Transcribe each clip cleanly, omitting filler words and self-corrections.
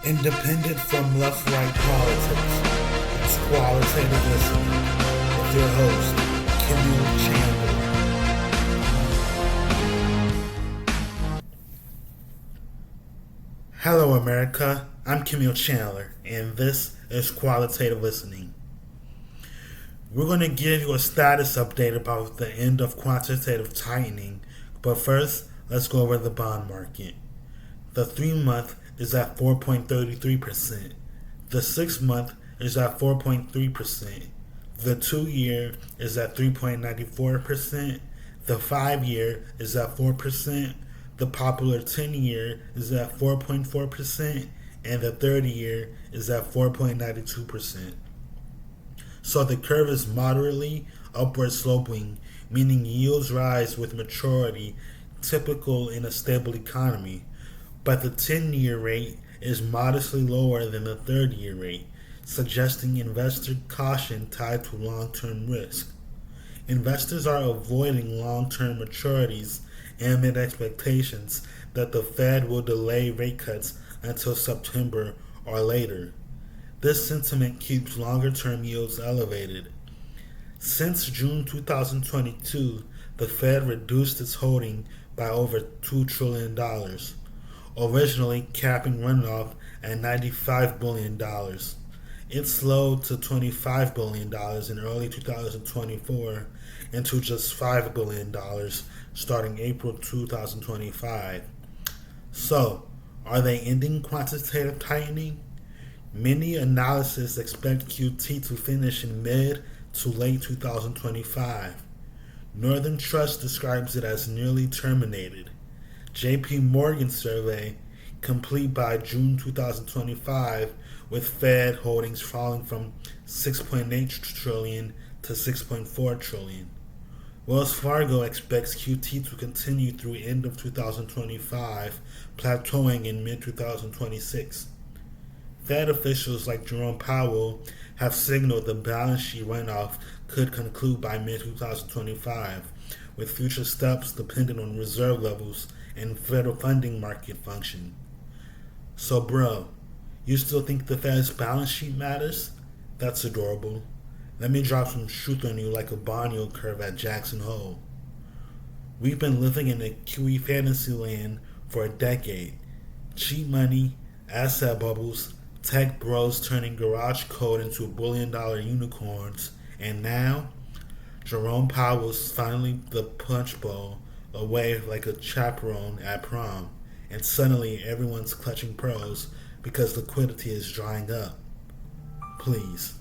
Independent from left-right politics, it's qualitative listening with your host, Kimil Chandler. Hello, America. I'm Kimil Chandler, and this is Qualitative Listening. We're going to give you a status update about the end of quantitative tightening, but first, let's go over the bond market. The 3-month is at 4.33%. The 6-month is at 4.3%. The 2-year is at 3.94%. The 5-year is at 4%. The popular 10-year is at 4.4%. And the 30-year is at 4.92%. So the curve is moderately upward sloping, meaning yields rise with maturity, typical in a stable economy. But the 10-year rate is modestly lower than the 30-year rate, suggesting investor caution tied to long-term risk. Investors are avoiding long-term maturities amid expectations that the Fed will delay rate cuts until September or later. This sentiment keeps longer-term yields elevated. Since June 2022, the Fed reduced its holding by over $2 trillion, originally capping runoff at $95 billion. It slowed to $25 billion in early 2024 and to just $5 billion starting April 2025. So, are they ending quantitative tightening? Many analysts expect QT to finish in mid to late 2025. Northern Trust describes it as nearly terminated. JP Morgan's survey, complete by June 2025, with Fed holdings falling from 6.8 trillion to 6.4 trillion. Wells Fargo expects QT to continue through end of 2025, plateauing in mid-2026. Fed officials like Jerome Powell have signaled the balance sheet runoff could conclude by mid-2025, with future steps dependent on reserve levels and federal funding market function. So bro, you still think the Fed's balance sheet matters? That's adorable. Let me drop some truth on you like a bond yield curve at Jackson Hole. We've been living in a QE fantasy land for a decade. Cheap money, asset bubbles, tech bros turning garage code into billion-dollar unicorns, and now Jerome Powell's finally the punch bowl away like a chaperone at prom, and suddenly everyone's clutching pearls because liquidity is drying up. Please.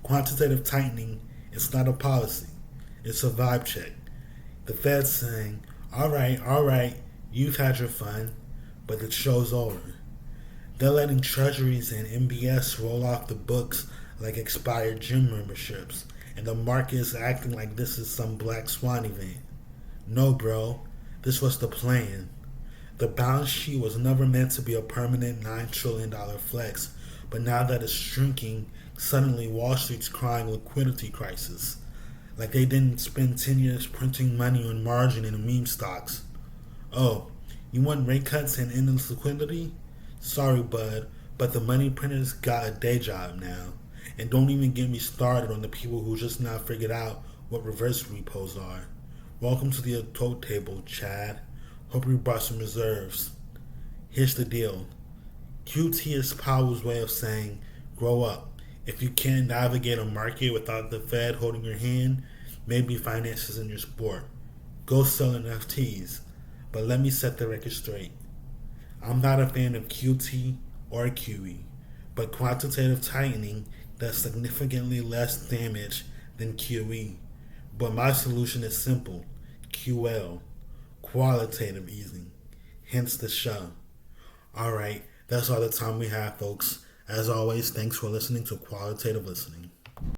Quantitative tightening is not a policy, it's a vibe check. The Fed's saying, all right, you've had your fun, but the show's over. They're letting treasuries and MBS roll off the books like expired gym memberships, and the market is acting like this is some black swan event. No, bro, this was the plan. The balance sheet was never meant to be a permanent $9 trillion flex, but now that it's shrinking, suddenly Wall Street's crying liquidity crisis. Like they didn't spend 10 years printing money on margin in meme stocks. Oh, you want rate cuts and endless liquidity? Sorry, bud, but the money printers got a day job now. And don't even get me started on the people who just now figured out what reverse repos are. Welcome to the adult table, Chad. Hope you brought some reserves. Here's the deal. QT is Powell's way of saying, grow up. If you can't navigate a market without the Fed holding your hand, maybe finance isn't your sport. Go sell NFTs. But let me set the record straight. I'm not a fan of QT or QE, but quantitative tightening does significantly less damage than QE. But my solution is simple, QL, qualitative easing, hence the show. Alright, that's all the time we have, folks. As always, thanks for listening to Qualitative Listening.